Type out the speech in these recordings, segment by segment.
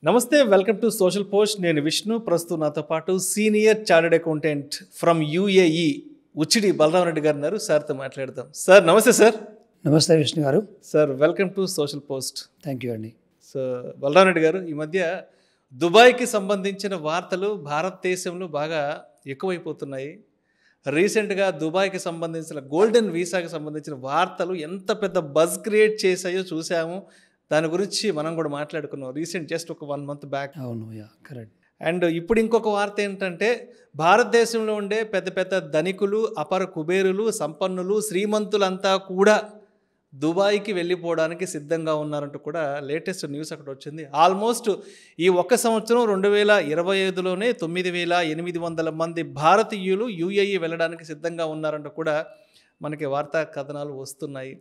నమస్తే, welcome to social post. నేను విష్ణు. ప్రస్తుతం నాతో పాటు senior chartered accountant from UAE Uchchidi Balaram Reddy గారు ఉన్నారు. సార్తో మాట్లాడదాం. సార్ నమస్తే. సార్ నమస్తే విష్ణు గారు. Sir welcome to social post. Thank you అండి. సో బలరాం రెడ్డి గారు, ఈ మధ్య దుబాయ్కి సంబంధించిన వార్తలు భారతదేశంలో బాగా ఎక్కువైపోతున్నాయి. రీసెంట్గా దుబాయ్కి సంబంధించిన గోల్డెన్ వీసాకి సంబంధించిన వార్తలు ఎంత పెద్ద బజ్ క్రియేట్ చేశాయో చూసాము. దాని గురించి మనం కూడా మాట్లాడుకున్నాం రీసెంట్ జస్ట్ ఒక 1 month బ్యాక్. అవును, కరెక్ట్. అండ్ ఇప్పుడు ఇంకొక వార్త ఏంటంటే, భారతదేశంలో ఉండే పెద్ద పెద్ద ధనికులు, అపర కుబేరులు, సంపన్నులు, శ్రీమంతులంతా కూడా దుబాయ్కి వెళ్ళిపోవడానికి సిద్ధంగా ఉన్నారంటూ కూడా లేటెస్ట్ న్యూస్ అక్కడ వచ్చింది. ఆల్మోస్ట్ ఈ ఒక్క సంవత్సరం 2025లోనే 9,800 మంది భారతీయులు యూఏఈ వెళ్ళడానికి సిద్ధంగా ఉన్నారంటూ కూడా మనకి వార్తా కథనాలు వస్తున్నాయి.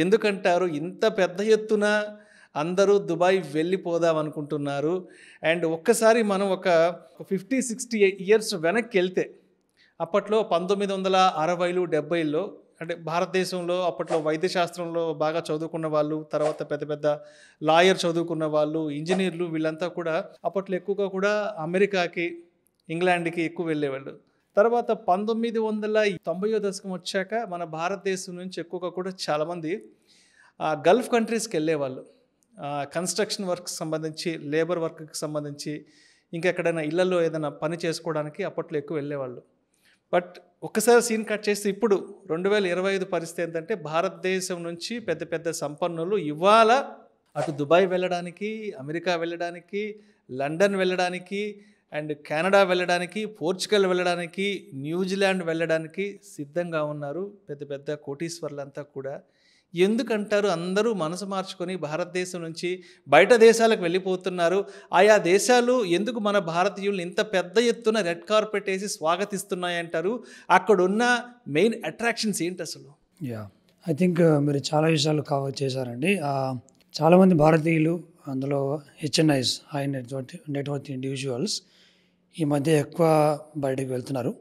ఎందుకంటారు ఇంత పెద్ద ఎత్తున అందరూ దుబాయ్ వెళ్ళిపోదాం అనుకుంటున్నారు? అండ్ ఒక్కసారి మనం ఒక 50-60 years వెనక్కి వెళ్తే, అప్పట్లో 1960లు 70ల్లో అంటే భారతదేశంలో అప్పట్లో వైద్యశాస్త్రంలో బాగా చదువుకున్న వాళ్ళు, తర్వాత పెద్ద పెద్ద లాయర్ చదువుకున్న వాళ్ళు, ఇంజనీర్లు, వీళ్ళంతా కూడా అప్పట్లో ఎక్కువగా కూడా అమెరికాకి, ఇంగ్లాండ్కి ఎక్కువ వెళ్ళేవాళ్ళు. తర్వాత 1990వ దశకం వచ్చాక మన భారతదేశం నుంచి ఎక్కువగా కూడా చాలామంది గల్ఫ్ కంట్రీస్కి వెళ్ళేవాళ్ళు. కన్స్ట్రక్షన్ వర్క్కి సంబంధించి, లేబర్ వర్క్కి సంబంధించి, ఇంకెక్కడైనా ఇళ్లలో ఏదైనా పని చేసుకోవడానికి అప్పట్లో ఎక్కువ వెళ్ళేవాళ్ళు. బట్ ఒక్కసారి సీన్ కట్ చేస్తే ఇప్పుడు 2025 పరిస్థితి ఏంటంటే, భారతదేశం నుంచి పెద్ద పెద్ద సంపన్నులు ఇవాళ అటు దుబాయ్ వెళ్ళడానికి, అమెరికా వెళ్ళడానికి, లండన్ వెళ్ళడానికి, అండ్ కెనడా వెళ్ళడానికి, పోర్చుగల్ వెళ్ళడానికి, న్యూజిలాండ్ వెళ్ళడానికి సిద్ధంగా ఉన్నారు. పెద్ద పెద్ద కోటీశ్వర్లంతా కూడా. ఎందుకంటారు అందరూ మనసు మార్చుకొని భారతదేశం నుంచి బయట దేశాలకు వెళ్ళిపోతున్నారు? ఆయా దేశాలు ఎందుకు మన భారతీయులను ఇంత పెద్ద ఎత్తున రెడ్ కార్పెట్ వేసి స్వాగతిస్తున్నాయంటారు? అక్కడున్న మెయిన్ అట్రాక్షన్స్ ఏంటి అసలు? ఐ థింక్ మీరు చాలా విషయాలు కవర్ చేశారండి. చాలామంది భారతీయులు, అందులో HNIs, హై నెట్వర్త్ ఇండివిజువల్స్, ఈ మధ్య ఎక్కువ బయటకు వెళ్తున్నారు.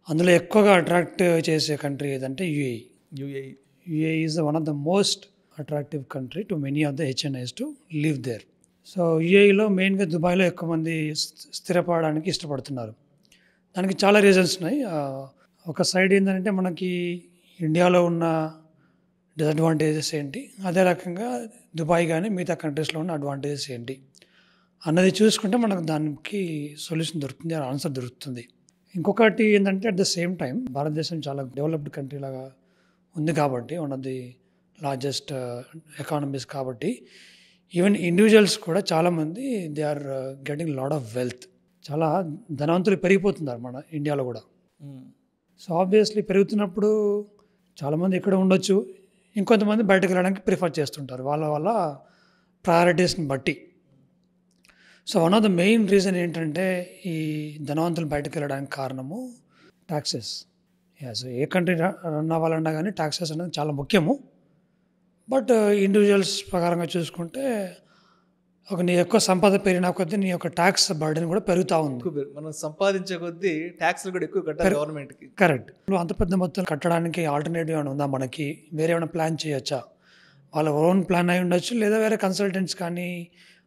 అందులో ఎక్కువగా అట్రాక్ట్ చేసే కంట్రీ ఏదంటే UAE is one of the most attractive country to many of the HNIs to live there. So యూఏఈలో మెయిన్గా దుబాయ్లో ఎక్కువ మంది స్థిరపడడానికి ఇష్టపడుతున్నారు. దానికి చాలా రీజన్స్ ఉన్నాయి. ఒక సైడ్ ఏంటంటే, మనకి ఇండియాలో ఉన్న డిసడ్వాంటేజెస్ ఏంటి, అదే రకంగా దుబాయ్ కానీ మిగతా కంట్రీస్లో ఉన్న అడ్వాంటేజెస్ ఏంటి అన్నది చూసుకుంటే మనకు దానికి సొల్యూషన్ దొరుకుతుంది, ఆన్సర్ దొరుకుతుంది. ఇంకొకటి ఏంటంటే, అట్ ద సేమ్ టైం భారతదేశం చాలా డెవలప్డ్ కంట్రీ లాగా ఉంది కాబట్టి, one of the largest economies కాబట్టి, ఈవెన్ ఇండివిజువల్స్ కూడా చాలామంది they are getting lot of wealth. చాలా ధనవంతులు పెరిగిపోతున్నారు మన ఇండియాలో కూడా. సో ఆబ్వియస్లీ పెరుగుతున్నప్పుడు చాలామంది ఇక్కడ ఉండొచ్చు, ఇంకొంతమంది బయటకు వెళ్ళడానికి ప్రిఫర్ చేస్తుంటారు వాళ్ళ ప్రయారిటీస్ని బట్టి. So one of the main reason ఏంటంటే, ఈ ధనవంతులు బయటకు వెళ్ళడానికి కారణము ట్యాక్సెస్. సో ఏ కంట్రీ రన్ అవ్వాలన్నా కానీ ట్యాక్సెస్ అనేది చాలా ముఖ్యము. బట్ ఇండివిజువల్స్ ప్రకారంగా చూసుకుంటే, నీ యొక్క సంపద పెరిగిన కొద్దీ నీ యొక్క ట్యాక్స్ బర్డెన్ కూడా పెరుగుతూ ఉంది. మనం సంపాదించే కొద్దీ ట్యాక్స్లు కూడా ఎక్కువ కట్టాలి గవర్నమెంట్కి. కరెక్ట్. అంత పెద్ద మొత్తం కట్టడానికి ఆల్టర్నేటివ్ ఏమైనా ఉందా మనకి? వేరే ఏమైనా ప్లాన్ చేయొచ్చా? వాళ్ళ ఓన్ ప్లాన్ అయి ఉండొచ్చు, లేదా వేరే కన్సల్టెంట్స్ కానీ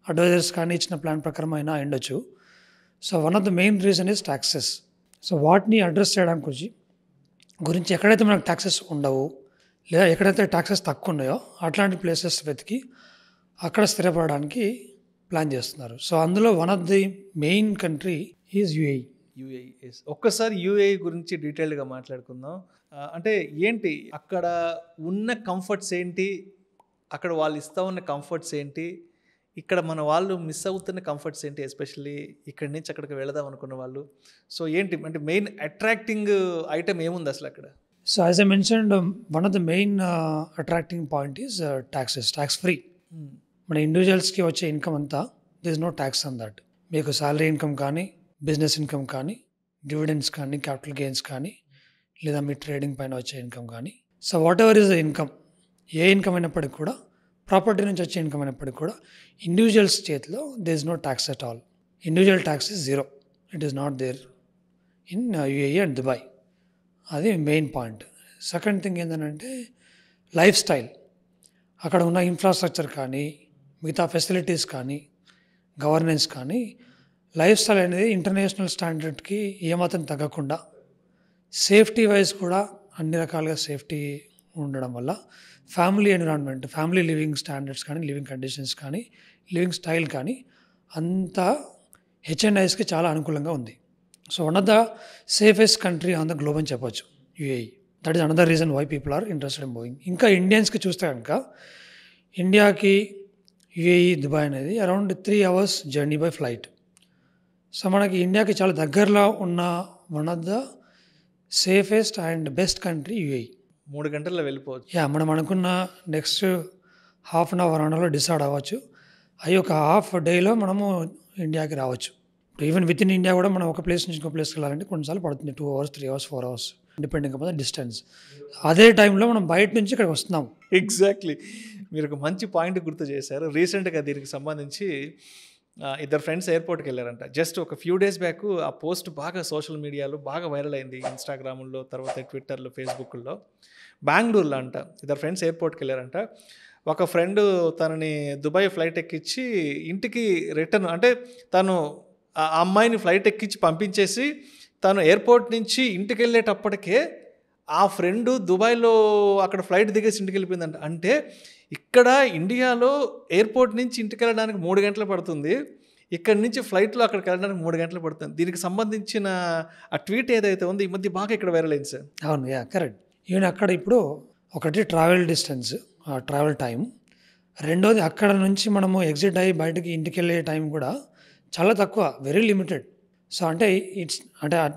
అడ్వైజర్స్ కానీ ఇచ్చిన ప్లాన్ ప్రకారం అయినా ఉండొచ్చు. So one of the main reason is taxes. So వాటిని అడ్రస్ చేయడానికి గురించి ఎక్కడైతే మనకు ట్యాక్సెస్ ఉండవు, లేదా ఎక్కడైతే ట్యాక్సెస్ తక్కువ ఉన్నాయో అట్లాంటి ప్లేసెస్ వెతికి అక్కడ స్థిరపడడానికి ప్లాన్ చేస్తున్నారు. సో అందులో one of the main country is UAE. ఒక్కసారి యూఏఈ గురించి డీటెయిల్గా మాట్లాడుకుందాం. అంటే ఏంటి అక్కడ ఉన్న కంఫర్ట్స్ ఏంటి, అక్కడ వాళ్ళు ఇస్తూ ఉన్న కంఫర్ట్స్ ఏంటి, ఇక్కడ మన వాళ్ళు మిస్ అవుతున్న కంఫర్ట్స్ ఏంటి, ఎస్పెషల్లీ ఇక్కడి నుంచి అక్కడికి వెళదాం అనుకున్న వాళ్ళు. సో ఏంటి అంటే మెయిన్ అట్రాక్టింగ్ ఐటమ్ ఏముంది అసలు అక్కడ? So as I mentioned, one of the main attracting point is taxes. Tax free. మన ఇండివిజువల్స్కి వచ్చే ఇన్కమ్ అంతా there is no tax on that. మీకు శాలరీ ఇన్కమ్ కానీ, బిజినెస్ ఇన్కమ్ కానీ, డివిడెండ్స్ కానీ, క్యాపిటల్ గెయిన్స్ కానీ, లేదా మీ ట్రేడింగ్ పైన వచ్చే ఇన్కమ్ కానీ, so whatever is the income, ఏ ఇన్కమ్ అయినప్పటికీ కూడా, ప్రాపర్టీ నుంచి వచ్చే ఇన్కమ్ అయినప్పటికీ కూడా, ఇండివిజువల్స్ చేతిలో there is no tax at all. Individual tax is zero. It is not there in UAE and Dubai. అది మెయిన్ పాయింట్. సెకండ్ థింగ్ ఏంటంటే లైఫ్ స్టైల్. అక్కడ ఉన్న ఇన్ఫ్రాస్ట్రక్చర్ కానీ, మిగతా ఫెసిలిటీస్ కానీ, గవర్నెన్స్ కానీ లైఫ్ స్టైల్ అనేది ఇంటర్నేషనల్ స్టాండర్డ్కి ఏమాత్రం తగ్గకుండా సేఫ్టీ వైజ్ కూడా అన్ని రకాలుగా సేఫ్టీ ఉండడం వల్ల family environment, family living standards కానీ, లివింగ్ కండిషన్స్ కానీ, లివింగ్ స్టైల్ కానీ అంతా హెచ్ఎండ్ఐస్కి చాలా అనుకూలంగా ఉంది. So one of the safest country on the globe అని చెప్పొచ్చు UAE. That is another reason why people are interested in moving. ఇంకా ఇండియన్స్కి చూస్తే కనుక ఇండియాకి యుఏఈ, దుబాయ్ అనేది around 3 hours journey by flight. So మనకి ఇండియాకి చాలా దగ్గరలో ఉన్న one of the safest and best country UAE. 3 గంటల్లో వెళ్ళిపోవచ్చు. మనం అనుకున్న నెక్స్ట్ హాఫ్ అన్ అవర్లో డిసైడ్ అవ్వచ్చు. అవి ఒక హాఫ్ డేలో మనము ఇండియాకి రావచ్చు. ఈవెన్ విత్ ఇన్ ఇండియా కూడా మనం ఒక ప్లేస్ నుంచి ఇంకో ప్లేస్కి వెళ్ళాలంటే కొన్నిసార్లు పడుతుంది 2 hours, 3 hours, 4 hours depending upon the distance. అదే టైంలో మనం బయట నుంచి ఇక్కడికి వస్తున్నాం. ఎగ్జాక్ట్లీ, మీరు ఒక మంచి పాయింట్ గుర్తు చేశారు. రీసెంట్గా దీనికి సంబంధించి 2 ఫ్రెండ్స్ ఎయిర్పోర్ట్కి వెళ్ళారంట. జస్ట్ ఒక ఫ్యూ డేస్ బ్యాక్ ఆ పోస్ట్ బాగా సోషల్ మీడియాలో బాగా వైరల్ అయింది, ఇన్స్టాగ్రామ్లో, తర్వాత ట్విట్టర్లో, ఫేస్బుక్లో. బెంగళూరులో అంట 2 ఫ్రెండ్స్ ఎయిర్పోర్ట్కి వెళ్ళారంట. ఒక ఫ్రెండ్ తనని దుబాయ్ ఫ్లైట్ ఎక్కించి ఇంటికి రిటర్న్, అంటే తను ఆ అమ్మాయిని ఫ్లైట్ ఎక్కించి పంపించేసి తను ఎయిర్పోర్ట్ నుంచి ఇంటికి వెళ్ళేటప్పటికే ఆ ఫ్రెండ్ దుబాయ్లో అక్కడ ఫ్లైట్ దిగేసి ఇంటికి వెళ్ళిపోయిందంట. అంటే ఇక్కడ ఇండియాలో ఎయిర్పోర్ట్ నుంచి ఇంటికి వెళ్ళడానికి 3 గంటలు పడుతుంది, ఇక్కడ నుంచి ఫ్లైట్లో అక్కడికి వెళ్ళడానికి 3 గంటలు పడుతుంది. దీనికి సంబంధించిన ఆ ట్వీట్ ఏదైతే ఉందో ఈ మధ్య బాగా ఇక్కడ వైరల్ అయింది సార్. అవును, కరెక్ట్. ఈవెన్ అక్కడ ఇప్పుడు ఒకటి ట్రావెల్ డిస్టెన్స్, ట్రావెల్ టైం, రెండోది అక్కడ నుంచి మనము ఎగ్జిట్ అయ్యి బయటకి ఇంటికి వెళ్ళే టైం కూడా చాలా తక్కువ, వెరీ లిమిటెడ్. సో అంటే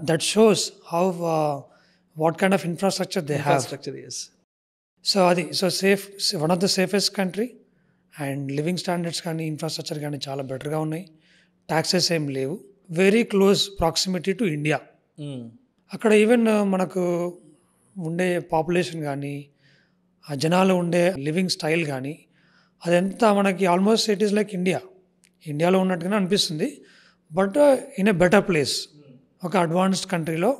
that shows how what kind of infrastructure they have. So safe, one of the safest country and living standards కానీ, ఇన్ఫ్రాస్ట్రక్చర్ కానీ చాలా బెటర్గా ఉన్నాయి. ట్యాక్సెస్ ఏం లేవు, very close proximity to India. అక్కడ ఈవెన్ మనకు ఉండే పాపులేషన్ కానీ, ఆ జనాలు ఉండే లివింగ్ స్టైల్ కానీ అదంతా మనకి ఆల్మోస్ట్ ఇట్ ఈస్ లైక్ ఇండియాలో ఉన్నట్టుగానే అనిపిస్తుంది, but in a better place. ఒక అడ్వాన్స్డ్ కంట్రీలో,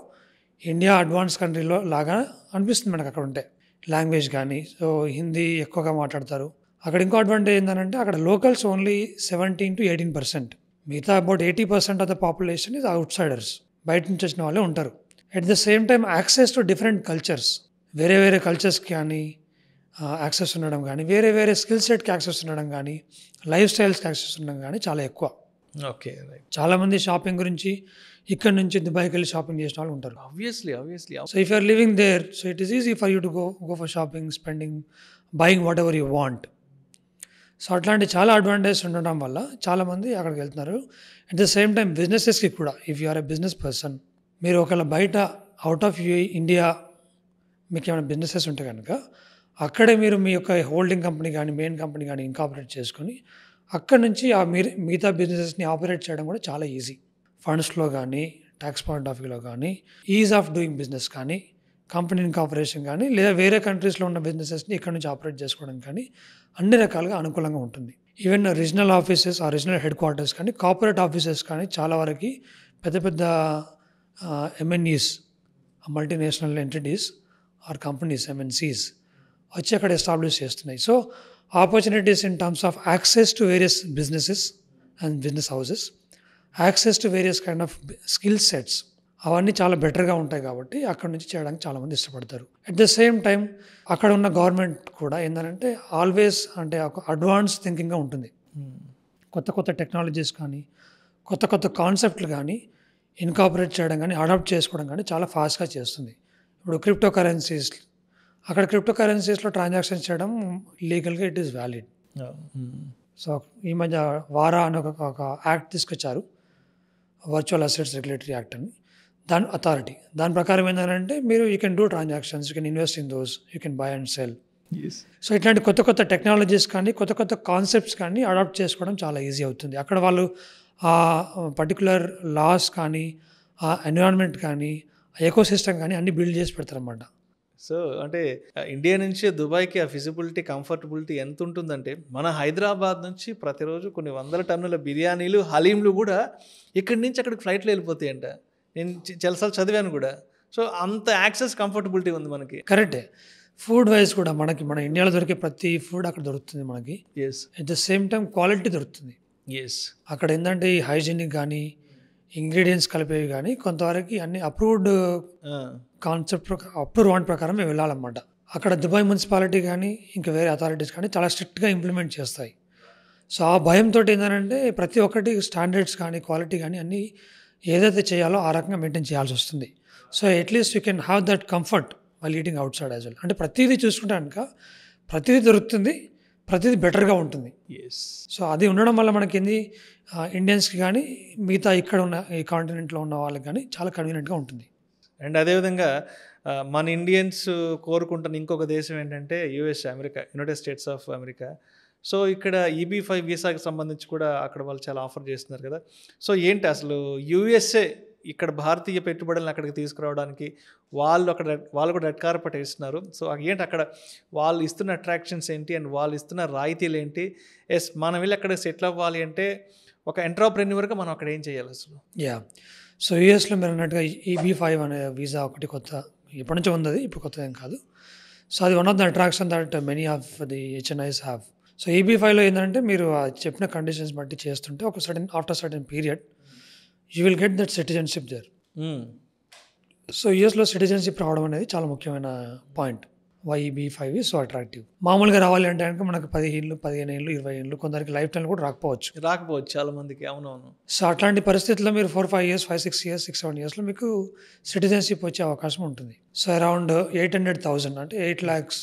ఇండియా అడ్వాన్స్డ్ కంట్రీలో లాగా అనిపిస్తుంది మనకు అక్కడ ఉంటే. లాంగ్వేజ్ కానీ, సో హిందీ ఎక్కువగా మాట్లాడతారు అక్కడ. ఇంకో అడ్వాంటేజ్ ఏంటంటే అక్కడ లోకల్స్ ఓన్లీ 17 to 18%. మిగతా about 80% of the population is outsiders, బయట నుంచి వచ్చిన వాళ్ళే ఉంటారు. At the same time access to different cultures, వేరే కల్చర్స్కి కానీ యాక్సెస్ ఉండడం కానీ, వేరే స్కిల్ సెట్కి యాక్సెస్ ఉండడం కానీ, లైఫ్ స్టైల్స్కి యాక్సెస్ ఉండడం కానీ చాలా ఎక్కువ. Okay, right. చాలామంది షాపింగ్ గురించి ఇక్కడ నుంచి దుబాయ్కి వెళ్ళి షాపింగ్ చేసిన వాళ్ళు ఉంటారు. Obviously. So if you're living there, so it is easy for you to go for shopping, spending, buying whatever you want. So అట్లాంటి చాలా అడ్వాంటేజ్ ఉండడం వల్ల చాలామంది అక్కడికి వెళ్తున్నారు. అట్ ద సేమ్ టైం బిజినెసెస్కి కూడా, if you are a business person, మీరు ఒకవేళ బయట అవుట్ ఆఫ్ ఇండియా మీకు ఏమైనా బిజినెసెస్ ఉంటే కనుక అక్కడే మీరు మీ యొక్క హోల్డింగ్ కంపెనీ కానీ, మెయిన్ కంపెనీ కానీ ఇంకాపరేట్ చేసుకొని అక్కడ నుంచి మిగతా బిజినెసెస్ని ఆపరేట్ చేయడం కూడా చాలా ఈజీ. ఫండ్స్లో కానీ, ట్యాక్స్ పాయింట్ ఆఫ్ వ్యూలో కానీ, ఈజ్ ఆఫ్ డూయింగ్ బిజినెస్ కానీ, కంపెనీ ఇన్కాపరేషన్ కానీ, లేదా వేరే కంట్రీస్లో ఉన్న బిజినెసెస్ని ఇక్కడ నుంచి ఆపరేట్ చేసుకోవడం కానీ అన్ని రకాలుగా అనుకూలంగా ఉంటుంది. ఈవెన్ రీజనల్ ఆఫీసెస్, ఆ రీజనల్ హెడ్ క్వార్టర్స్ కానీ, కార్పొరేట్ ఆఫీసెస్ కానీ చాలా వరకు పెద్ద MNEs, multinational entities or companies, MNCs వచ్చి అక్కడ ఎస్టాబ్లిష్ చేస్తున్నాయి. So opportunities in terms of access to various businesses and business houses, access to various kind of skill sets, అవన్నీ చాలా బెటర్గా ఉంటాయి కాబట్టి అక్కడ నుంచి చేయడానికి చాలామంది ఇష్టపడతారు. అట్ ద సేమ్ టైం అక్కడ ఉన్న గవర్నమెంట్ కూడా ఏంటంటే ఆల్వేస్ అంటే ఒక అడ్వాన్స్ థింకింగ్గా ఉంటుంది. కొత్త టెక్నాలజీస్ కానీ, కొత్త కాన్సెప్ట్లు కానీ ఇన్కాపరేట్ చేయడం కానీ, అడాప్ట్ చేసుకోవడం కానీ చాలా ఫాస్ట్గా చేస్తుంది. ఇప్పుడు క్రిప్టో కరెన్సీస్లో ట్రాన్సాక్షన్స్ చేయడం లీగల్గా ఇట్ ఈస్ వ్యాలిడ్. సో ఈ మధ్య వారా అని ఒక యాక్ట్ తీసుకొచ్చారు, వర్చువల్ అసెట్స్ రెగ్యులేటరీ యాక్ట్ అని. దాని ప్రకారం ఏంటంటే మీరు you can do transactions, you can invest in those, you can buy and cell. So ఇట్లాంటి కొత్త టెక్నాలజీస్ కానీ, కొత్త కాన్సెప్ట్స్ కానీ అడాప్ట్ చేసుకోవడం చాలా ఈజీ అవుతుంది. అక్కడ వాళ్ళు ఆ పర్టికులర్ లాస్ కానీ, ఆ ఎన్విరాన్మెంట్ కానీ, ఆ ఎకోసిస్టమ్ కానీ అన్ని బిల్డ్ చేసి పెడతారన్నమాట. సో అంటే ఇండియా నుంచి దుబాయ్కి ఆ ఫిజిబిలిటీ, కంఫర్టబులిటీ ఎంత ఉంటుందంటే, మన హైదరాబాద్ నుంచి ప్రతిరోజు కొన్ని 100 టన్నుల బిర్యానీలు, హలీంలు కూడా ఇక్కడి నుంచి అక్కడికి ఫ్లైట్లో వెళ్ళిపోతాయంట. నేను చాలాసార్లు చదివాను కూడా. సో అంత యాక్సెస్, కంఫర్టబిలిటీ ఉంది మనకి. కరెక్టే. ఫుడ్ వైజ్ కూడా మన ఇండియాలో దొరికే ప్రతి ఫుడ్ అక్కడ దొరుకుతుంది మనకి. Yes. At the same time quality దొరుకుతుంది. ఎస్. అక్కడ ఏంటంటే ఈ హైజీనిక్ కానీ ఇంగ్రీడియంట్స్ కలిపేవి కానీ కొంతవరకు అన్ని అప్రూవ్డ్ కాన్సెప్ట్ అప్రూవ్ వాంట్ ప్రకారం మేము వెళ్ళాలన్నమాట. అక్కడ దుబాయ్ మున్సిపాలిటీ కానీ ఇంకా వేరే అథారిటీస్ కానీ చాలా స్ట్రిక్ట్గా ఇంప్లిమెంట్ చేస్తాయి. సో ఆ భయంతో ఏంటంటే ప్రతి ఒక్కటి స్టాండర్డ్స్ కానీ క్వాలిటీ కానీ అన్నీ ఏదైతే చేయాలో ఆ రకంగా మెయింటైన్ చేయాల్సి వస్తుంది. So at least you can have that comfort while eating out side as well. అంటే ప్రతిదీ చూసుకుంటే కనుక ప్రతిదీ దొరుకుతుంది, ప్రతిదీ బెటర్గా ఉంటుంది. ఎస్. సో అది ఉండడం వల్ల మనకి ఏంది ఇండియన్స్కి కానీ మిగతా ఇక్కడ ఉన్న ఈ కాంటినెంట్లో ఉన్న వాళ్ళకి కానీ చాలా కన్వీనియంట్గా ఉంటుంది. అండ్ అదేవిధంగా మన ఇండియన్స్ కోరుకుంటున్న ఇంకొక దేశం ఏంటంటే America, United states of America. So ఇక్కడ EB-5 వీసాకి సంబంధించి కూడా అక్కడ వాళ్ళు చాలా ఆఫర్ చేస్తున్నారు కదా. సో ఏంటి అసలు USA ఇక్కడ భారతీయ పెట్టుబడులను అక్కడికి తీసుకురావడానికి వాళ్ళు కూడా రెడ్ కార్పెట్ ఇస్తున్నారు. సో ఏంటి అక్కడ వాళ్ళు ఇస్తున్న అట్రాక్షన్స్ ఏంటి అండ్ వాళ్ళు ఇస్తున్న రాయితీలు ఏంటి? మనం వెళ్ళి అక్కడ సెటిల్ అవ్వాలి అంటే ఒక ఎంటర్‌ప్రెన్యూర్‌గా మనం అక్కడ ఏం చేయాలి అసలు? యా. సో యూఎస్లో మీరు అన్నట్టుగా EB-5 అనే వీసా ఒకటి కొత్త, ఎప్పటి నుంచో ఉంది, అది ఇప్పుడు కొత్త ఏం కాదు. సో అది one of the attraction that many of the HNIs have. So EB-5లో ఏంటంటే మీరు చెప్పిన కండిషన్స్ బట్టి చేస్తుంటే ఒక after certain period you will get that citizenship there. So యూఎస్లో సిటిజన్షిప్ రావడం అనేది చాలా ముఖ్యమైన point. Why EB-5 is so attractive. మామూలుగా రావాలి అంటే కనుక మనకు 10 ఏళ్ళు, 15 ఏళ్ళు, 20 ఏళ్ళు, కొందరికి లైఫ్ టైం కూడా రాకపోవచ్చు చాలా మందికి. అవునవును. సో అట్లాంటి పరిస్థితుల్లో మీరు 4-5 ఇయర్స్, 5-6 ఇయర్స్, 6-7 ఇయర్స్లో మీకు సిటిజన్షిప్ వచ్చే అవకాశం ఉంటుంది. సో అరౌండ్ 800,000 అంటే $8 lakhs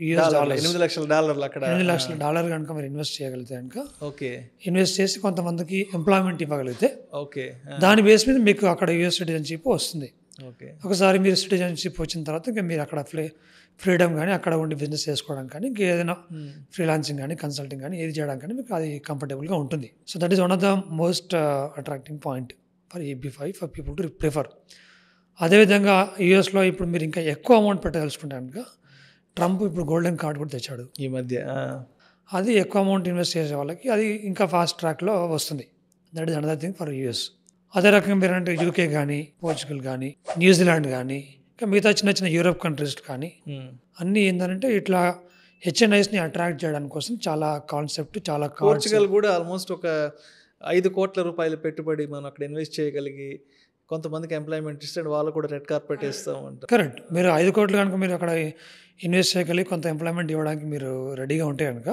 $8 లక్షల అక్కడ $8 లక్షల కనుక మీరు ఇన్వెస్ట్ చేయగలిగితే కనుక, ఓకే, ఇన్వెస్ట్ చేసి కొంతమందికి ఎంప్లాయ్మెంట్ ఇవ్వగలిగితే ఓకే, దాని బేస్ మీద మీకు అక్కడ యూఎస్ సిటిజన్షిప్ వస్తుంది. ఓకే. ఒకసారి మీరు సిటిజన్షిప్ వచ్చిన తర్వాత ఇంకా మీరు అక్కడ ఫ్రీడమ్ కానీ అక్కడ ఉండి బిజినెస్ చేసుకోవడం కానీ ఇంకా ఏదైనా ఫ్రీలాన్సింగ్ కానీ కన్సల్టింగ్ కానీ ఏది చేయడానికి కానీ మీకు అది కంఫర్టబుల్గా ఉంటుంది. So that is one of the most attracting point for EB-5 for people to prefer. అదేవిధంగా యూఎస్లో ఇప్పుడు మీరు ఇంకా ఎక్కువ అమౌంట్ పెట్టదలుచుకుంటే కనుక ట్రంప్ ఇప్పుడు గోల్డెన్ కార్డ్ కూడా తెచ్చాడు ఈ మధ్య. అది ఎక్కువ అమౌంట్ ఇన్వెస్ట్ చేసే వాళ్ళకి అది ఇంకా ఫాస్ట్ ట్రాక్లో వస్తుంది. That is another thing for US. అదే రకంగా మీరు అంటే UK కానీ, పోర్చుగల్ కానీ, న్యూజిలాండ్ కానీ, ఇంకా మిగతా చిన్న చిన్న యూరోప్ కంట్రీస్ కానీ అన్నీ ఏంటంటే ఇట్లా HNIsని అట్రాక్ట్ చేయడానికి కోసం చాలా కాన్సెప్ట్, చాలా పోర్చుగల్ కూడా ఆల్మోస్ట్ ఒక 5 కోట్ల రూపాయల పెట్టుబడి మనం అక్కడ ఇన్వెస్ట్ చేయగలిగి కొంతమందికి ఎంప్లాయ్మెంట్ ఇస్తే వాళ్ళు కూడా రెడ్ కార్పెట్ ఇస్తాం అంటారు. కరెక్ట్. మీరు 5 కోట్లు కనుక మీరు అక్కడ ఇన్వెస్ట్ చేయగలిగి కొంత ఎంప్లాయ్మెంట్ ఇవ్వడానికి మీరు రెడీగా ఉంటే కనుక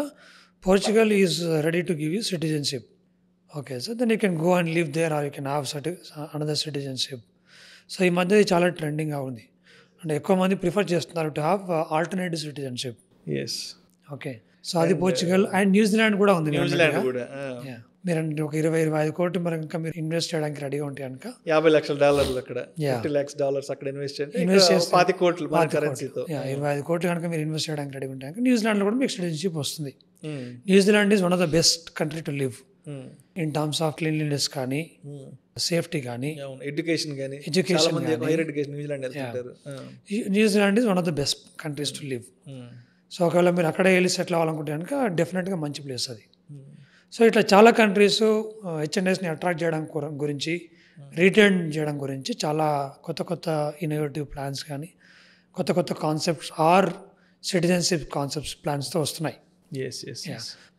Portugal is ready to give you citizenship. Okay, so then you can go and live there or you can have another citizenship. సో ఈ మధ్య ఇది చాలా ట్రెండింగ్గా ఉంది. అంటే ఎక్కువ మంది ప్రిఫర్ చేస్తున్నారు to have alternative citizenship. Yes. Okay, so అది పోర్చుగల్ అండ్ న్యూజిలాండ్ కూడా ఉంది. న్యూజిలాండ్ కూడా మీరు అంటే ఒక 20-25 కోట్లు మరి ఇంకా మీరు ఇన్వెస్ట్ చేయడానికి రెడీగా ఉంటే కనుక $50 లక్షలు అక్కడ $50 lakhs అక్కడ ఇన్వెస్ట్ చేస్తే 20 కోట్లు మన కరెన్సీతో 25 కోట్లు కనుక మీరు ఇన్వెస్ట్ చేయడానికి రెడీగా ఉంటే కనుక న్యూజిలాండ్లో కూడా మీకు సిటిజన్షిప్ వస్తుంది. New Zealand is one of the best country to live in terms of cleanliness కానీ, సేఫ్టీ కానీ, ఎడ్యుకేషన్ కానీ. New Zealand is one of the best countries to live. So ఒకవేళ మీరు అక్కడే వెళ్ళి సెటిల్ అవ్వాలనుకుంటే కనుక డెఫినెట్గా మంచి ప్లేస్ అది. సో ఇట్లా చాలా కంట్రీస్ HNIsని అట్రాక్ట్ చేయడం గురించి, రీటైన్ చేయడం గురించి చాలా కొత్త కొత్త ఇన్నోవేటివ్ ప్లాన్స్ కానీ, కొత్త కొత్త కాన్సెప్ట్స్ ఆర్ సిటిజన్షిప్ కాన్సెప్ట్స్ ప్లాన్స్తో వస్తున్నాయి.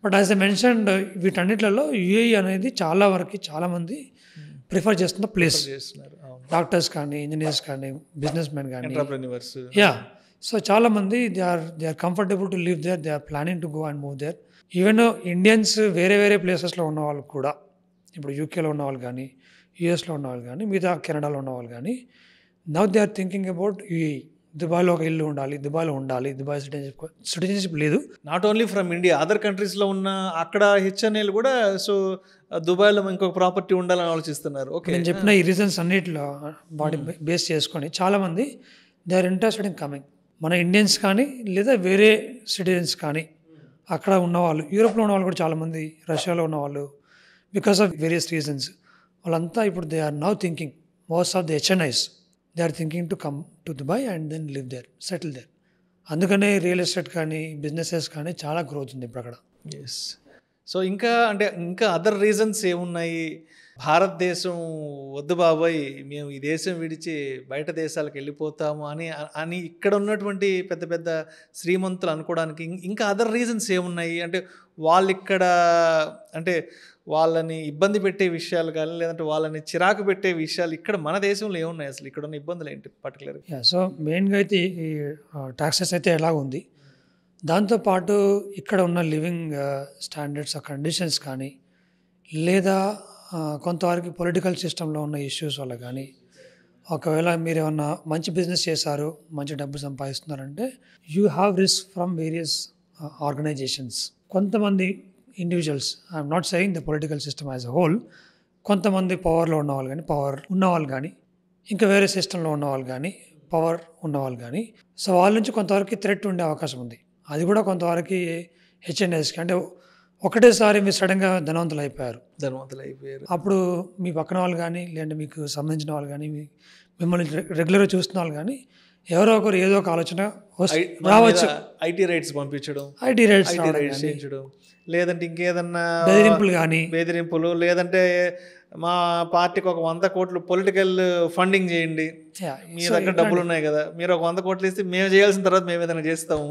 బట్ యాజ్ ఎ మెన్షన్డ్ వీటన్నిటిలో UAE అనేది చాలా వరకు చాలామంది ప్రిఫర్ చేస్తున్న ప్లేస్. డాక్టర్స్ కానీ, ఇంజనీర్స్ కానీ, బిజినెస్ మెన్ కానీ, యా. సో చాలామంది they are comfortable to live there, they are planning to go and move there. Even Indians వేరే వేరే ప్లేసెస్లో ఉన్న వాళ్ళు కూడా, ఇప్పుడు UKలో ఉన్న వాళ్ళు కానీ, US లో ఉన్న వాళ్ళు కానీ, మిగతా కెనడాలో ఉన్న వాళ్ళు కానీ, now they are thinking about UAE. దుబాయ్లో ఒక ఇల్లు ఉండాలి, దుబాయ్లో ఉండాలి, దుబాయ్ సిటిజన్షిప్ లేదు. నాట్ ఓన్లీ ఫ్రమ్ ఇండియా, అదర్ కంట్రీస్లో ఉన్న అక్కడ HNIలు కూడా సో దుబాయ్లో ఇంకొక ప్రాపర్టీ ఉండాలని ఆలోచిస్తున్నారు. ఓకే, నేను చెప్పిన ఈ రీజన్స్ అన్నిటిలో వాటి బేస్ చేసుకొని చాలామంది they are interested in coming. మన ఇండియన్స్ కానీ లేదా వేరే సిటిజన్స్ కానీ, అక్కడ ఉన్నవాళ్ళు, యూరోప్లో ఉన్న వాళ్ళు కూడా చాలామంది, రష్యాలో ఉన్నవాళ్ళు, బికాస్ ఆఫ్ వేరియస్ రీజన్స్ వాళ్ళంతా ఇప్పుడు they are now thinking, most of the HNIs they are thinking to come to Dubai and then live there, settle there. అందుకనే రియల్ ఎస్టేట్ కానీ, బిజినెసెస్ కానీ చాలా గ్రోత్ ఉంది ఇప్పుడు అక్కడ. ఎస్. సో ఇంకా అంటే ఇంకా అదర్ రీజన్స్ ఏమున్నాయి? భారతదేశం వద్దు బాబోయ్! మేము ఈ దేశం విడిచి బయట దేశాలకు వెళ్ళిపోతాము అని ఇక్కడ ఉన్నటువంటి పెద్ద పెద్ద శ్రీమంతులు అనుకోవడానికి ఇంకా అదర్ రీజన్స్ ఏమున్నాయి? అంటే వాళ్ళిక్కడ అంటే వాళ్ళని ఇబ్బంది పెట్టే విషయాలు కానీ, లేదంటే వాళ్ళని చిరాకు పెట్టే విషయాలు ఇక్కడ మన దేశంలో ఏమున్నాయి అసలు? ఇక్కడ ఉన్న ఇబ్బందులు ఏంటి పర్టికులర్‌గా? సో మెయిన్గా అయితే ఈ టాక్సెస్ అయితే ఎలా ఉంది, దాంతోపాటు ఇక్కడ ఉన్న లివింగ్ స్టాండర్డ్స్ కండిషన్స్ కానీ, లేదా కొంతవరకు పొలిటికల్ సిస్టంలో ఉన్న ఇష్యూస్ వల్ల కానీ, ఒకవేళ మీరు ఏమన్నా మంచి బిజినెస్ చేశారు, మంచి డబ్బు సంపాదిస్తున్నారంటే you have risk from various organisations. కొంతమంది individuals, I'm not saying the political system as a whole, కొంతమంది పవర్లో ఉన్నవాళ్ళు కానీ, పవర్ ఉన్నవాళ్ళు కానీ, ఇంకా వేరే సిస్టంలో ఉన్నవాళ్ళు కానీ, పవర్ ఉన్నవాళ్ళు కానీ, సో వాళ్ళ నుంచి కొంతవరకు థ్రెట్ ఉండే అవకాశం ఉంది. అది కూడా కొంతవరకు హెచ్ఎన్ఎస్కి అంటే ఒకటేసారి మీరు సడన్గా ధనవంతులు అయిపోయారు. అప్పుడు మీ పక్కన వాళ్ళు కానీ, లేదంటే మీకు సంబంధించిన వాళ్ళు కానీ, మిమ్మల్ని రెగ్యులర్గా చూస్తున్న వాళ్ళు కానీ, ఎవరో ఒకరు ఏదో ఒక ఆలోచన రావచ్చు. ఐటీ రైట్స్ పంపించడం, ఐటీ రైట్స్ చేయించడం, లేదంటే ఇంకేదన్నా బెదిరింపులు, లేదంటే మా పార్టీకి ఒక 100 కోట్లు పొలిటికల్ ఫండింగ్ చేయండి, మీ దగ్గర డబ్బులు ఉన్నాయి కదా, మీరు ఒక 100 కోట్లు ఇస్తే మేము చేయాల్సిన తర్వాత మేము ఏదైనా చేస్తాము.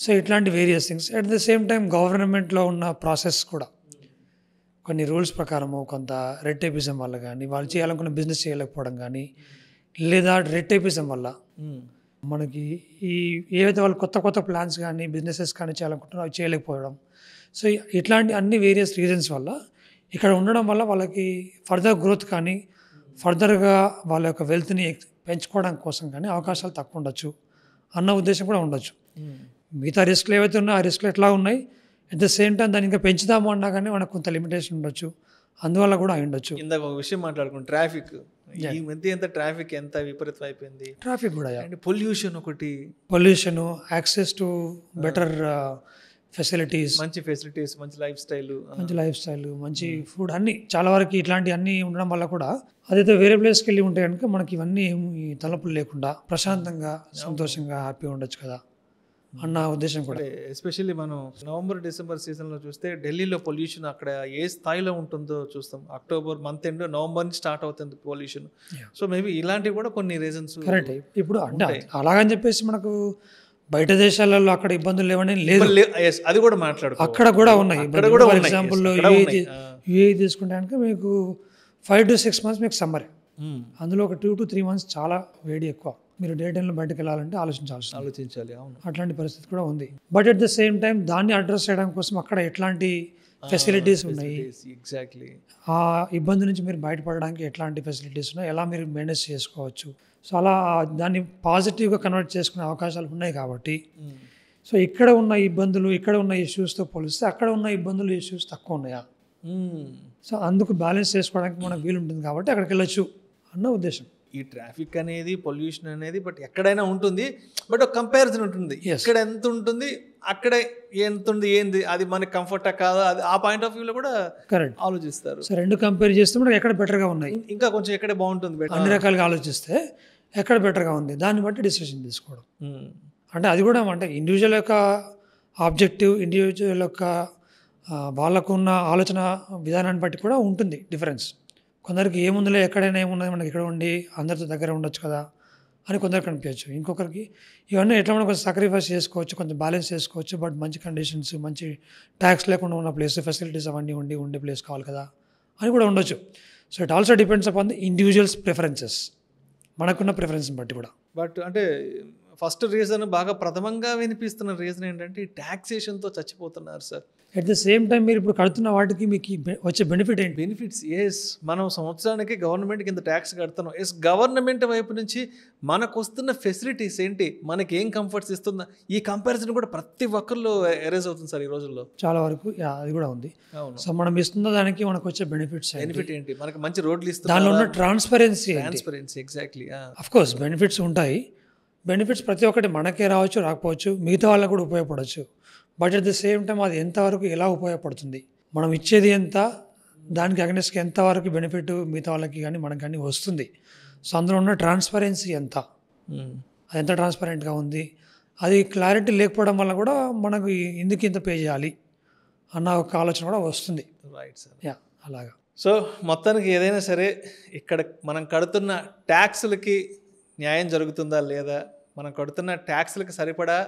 సో ఇట్లాంటి various things. At the same time గవర్నమెంట్లో ఉన్న ప్రాసెస్ కూడా కొన్ని రూల్స్ ప్రకారము కొంత రెడ్ టేపిజం వల్ల కానీ, వాళ్ళు చేయాలనుకున్న బిజినెస్ చేయలేకపోవడం కానీ, లేదా రెడ్ టేపిజం వల్ల మనకి ఈ ఏవైతే వాళ్ళు కొత్త కొత్త ప్లాన్స్ కానీ, బిజినెసెస్ కానీ చేయాలనుకుంటున్నారో అవి చేయలేకపోవడం. సో ఇట్లాంటి అన్ని వేరియస్ రీజన్స్ వల్ల ఇక్కడ ఉండడం వల్ల వాళ్ళకి ఫర్దర్ గ్రోత్ కానీ, ఫర్దర్గా వాళ్ళ యొక్క వెల్త్ని పెంచుకోవడం కోసం కానీ అవకాశాలు తక్కువ ఉండొచ్చు అన్న ఉద్దేశం కూడా ఉండొచ్చు. మిగతా రిస్క్లు ఏవైతే ఉన్నాయో ఆ రిస్క్లు ఎట్లా ఉన్నాయి, అట్ ద సేమ్ టైం దాన్ని ఇంకా పెంచుదాము అన్నా కానీ మనకు కొంత లిమిటేషన్ ఉండొచ్చు, అందువల్ల కూడా అయి ఉండొచ్చు. ఇందాక ఒక విషయం మాట్లాడుకున్నాం, ట్రాఫిక్. ఈ మధ్య ఎంత ట్రాఫిక్ ఎంత విపరీతం అయిపోయింది. ట్రాఫిక్ కూడా, పొల్యూషన్ ఒకటి, pollution, access to better facilities, మంచి ఫెసిలిటీస్, మంచి లైఫ్ స్టైల్, మంచి ఫుడ్, అన్నీ చాలా వరకు ఇట్లాంటి అన్నీ ఉండడం వల్ల కూడా అదైతే వేరే ప్లేస్కి వెళ్ళి ఉంటే కనుక మనకి ఇవన్నీ ఈ తలపులు లేకుండా ప్రశాంతంగా సంతోషంగా హ్యాపీగా ఉండొచ్చు కదా అన్న ఉద్దేశం కూడా. ఎస్పెషల్లీ మనం నవంబర్-డిసెంబర్ సీజన్లో చూస్తే ఢిల్లీలో పొల్యూషన్ అక్కడ ఏ స్థాయిలో ఉంటుందో చూస్తాం. అక్టోబర్ మంత్ ఎండ్, నవంబర్ నుంచి స్టార్ట్ అవుతుంది పొల్యూషన్. సో మేబీ ఇలాంటివి కూడా కొన్ని రీజన్స్. కరెక్ట్. ఇప్పుడు అంటే అలాగని చెప్పేసి మనకు బయట దేశాలలో అక్కడ ఇబ్బందులు లేవని లేదు, అది కూడా మాట్లాడు, అక్కడ కూడా ఉన్నాయి. ఫర్ ఎగ్జాంపుల్ యూఏఈ తీసుకుంటే కనుక మీకు 5 to 6 months మీకు సమ్మర్, అందులో ఒక 2 to 3 months చాలా వేడి ఎక్కువ. మీరు డే టైంలో బయటకు వెళ్ళాలంటే ఆలోచించాలి. అవును, అట్లాంటి పరిస్థితి కూడా ఉంది. But at the same time దాన్ని అడ్రస్ చేయడం కోసం అక్కడ ఎట్లాంటి ఫెసిలిటీస్ ఉన్నాయి, ఎగ్జాక్ట్లీ ఆ ఇబ్బంది నుంచి మీరు బయటపడడానికి ఎట్లాంటి ఫెసిలిటీస్ ఉన్నాయి, ఎలా మీరు మేనేజ్ చేసుకోవచ్చు, సో అలా దాన్ని పాజిటివ్గా కన్వర్ట్ చేసుకునే అవకాశాలు ఉన్నాయి. కాబట్టి సో ఇక్కడ ఉన్న ఇబ్బందులు, ఇక్కడ ఉన్న ఇష్యూస్తో పోలిస్తే అక్కడ ఉన్న ఇబ్బందులు, ఇష్యూస్ తక్కువ ఉన్నాయా, సో అందుకు బ్యాలెన్స్ చేసుకోవడానికి మనకు వీలుంటుంది కాబట్టి అక్కడికి వెళ్ళొచ్చు అన్న ఉద్దేశం. ఈ ట్రాఫిక్ అనేది, పొల్యూషన్ అనేది బట్ ఎక్కడైనా ఉంటుంది, బట్ ఒక కంపారిజన్ ఉంటుంది. ఇక్కడ ఎంత ఉంటుంది, అక్కడ ఎంత ఉంది, ఏంది అది మనకి కంఫర్టా కాదా, అది ఆ పాయింట్ ఆఫ్ వ్యూలో కూడా కరెక్ట్ ఆలోచిస్తారు. సో రెండు కంపేర్ చేస్తే మనకి ఎక్కడ బెటర్గా ఉన్నాయి, ఇంకా కొంచెం ఎక్కడ బాగుంటుంది, అన్ని రకాలుగా ఆలోచిస్తే ఎక్కడ బెటర్గా ఉంది దాన్ని బట్టి డిసిషన్ తీసుకోవడం. అంటే అది కూడా అంటే ఇండివిజువల్ యొక్క ఆబ్జెక్టివ్, ఇండివిజువల్ యొక్క వాళ్ళకున్న ఆలోచన విధానాన్ని బట్టి కూడా ఉంటుంది డిఫరెన్స్. కొందరికి ఏముందిలే, ఎక్కడైనా ఏమున్నది, మనకి ఇక్కడ ఉండి అందరితో దగ్గర ఉండొచ్చు కదా అని కొందరికి అనిపించచ్చు. ఇంకొకరికి ఇవన్నీ ఎట్లా మనం కొంచెం సాక్రిఫైస్ చేసుకోవచ్చు, కొంచెం బ్యాలెన్స్ చేసుకోవచ్చు, బట్ మంచి కండిషన్స్, మంచి ట్యాక్స్ లేకుండా ఉన్న ప్లేస్, ఫెసిలిటీస్ అవన్నీ ఉండే ప్లేస్ కావాలి కదా అని కూడా ఉండొచ్చు. So it also depends upon the individuals preferences, మనకున్న ప్రిఫరెన్స్ని బట్టి కూడా. బట్ అంటే ఫస్ట్ రీజన్, బాగా ప్రథమంగా వినిపిస్తున్న రీజన్ ఏంటంటే ఈ ట్యాక్సేషన్తో చచ్చిపోతున్నారు sir. At the same time మీరు ఇప్పుడు కడుతున్న వాటికి మీకు వచ్చే బెనిఫిట్ ఏంటి? బెనిఫిట్స్ మనం సంవత్సరానికి గవర్నమెంట్ కింద ట్యాక్స్ కడుతున్నాం. గవర్నమెంట్ వైపు నుంచి మనకు వస్తున్న ఫెసిలిటీస్ ఏంటి, మనకి ఏం కంఫర్ట్స్ ఇస్తుందా, ఈ కంపారిజన్ కూడా ప్రతి ఒక్కరిలో ఎరేజ్ అవుతుంది సార్ ఈ రోజుల్లో. చాలా వరకు అది కూడా ఉంది. సో మనం ఇస్తున్న దానికి మనకు వచ్చే బెనిఫిట్ ఏంటి, మనకి మంచి రోడ్లు ఇస్తుంది, దానిలో ఉన్న transparency. Exactly. Of course benefits ఉంటాయి. బెనిఫిట్స్ ప్రతి ఒక్కటి మనకే రావచ్చు, రాకపోవచ్చు, మిగతా వాళ్ళకు కూడా ఉపయోగపడవచ్చు. But at the same time అది ఎంతవరకు ఎలా ఉపయోగపడుతుంది, మనం ఇచ్చేది ఎంత, దానికి అగెన్స్ట్గా ఎంతవరకు బెనిఫిట్ మిగతా వాళ్ళకి కానీ మనకు కానీ వస్తుంది. సో అందులో ఉన్న ట్రాన్స్పరెన్సీ ఎంత, అది ఎంత ట్రాన్స్పరెంట్గా ఉంది, అది క్లారిటీ లేకపోవడం వల్ల కూడా మనకు ఎందుకు ఇంత పే చేయాలి అన్న ఒక ఆలోచన కూడా వస్తుంది. Right sir. యా, అలాగా. సో మొత్తానికి ఏదైనా సరే ఇక్కడ మనం కడుతున్న ట్యాక్సులకి న్యాయం జరుగుతుందా లేదా, మనం కడుతున్న ట్యాక్సులకి సరిపడా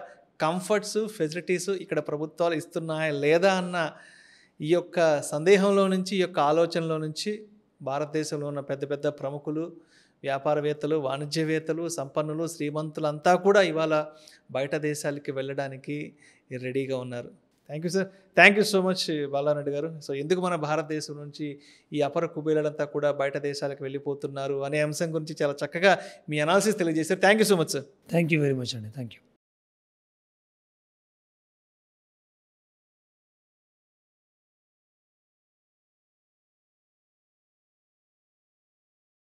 కంఫర్ట్స్ ఫెసిలిటీస్ ఇక్కడ ప్రభుత్వాలు ఇస్తున్నాయా లేదా అన్న ఈ యొక్క సందేహంలో నుంచి, ఈ యొక్క ఆలోచనలో నుంచి భారతదేశంలో ఉన్న పెద్ద పెద్ద ప్రముఖులు, వ్యాపారవేత్తలు, వాణిజ్యవేత్తలు, సంపన్నులు, శ్రీమంతులంతా కూడా ఇవాళ బయట దేశాలకి వెళ్ళడానికి రెడీగా ఉన్నారు. Thank you sir. Thank you so much Bala Reddy గారు. సో ఎందుకు మన భారతదేశం నుంచి ఈ అపర కుబేరులంతా కూడా బయట దేశాలకు వెళ్ళిపోతున్నారు అనే అంశం గురించి చాలా చక్కగా మీ అనాలిసిస్ తెలియజేశారు. Thank you so much sir. Thank you very much అండి. Thank you.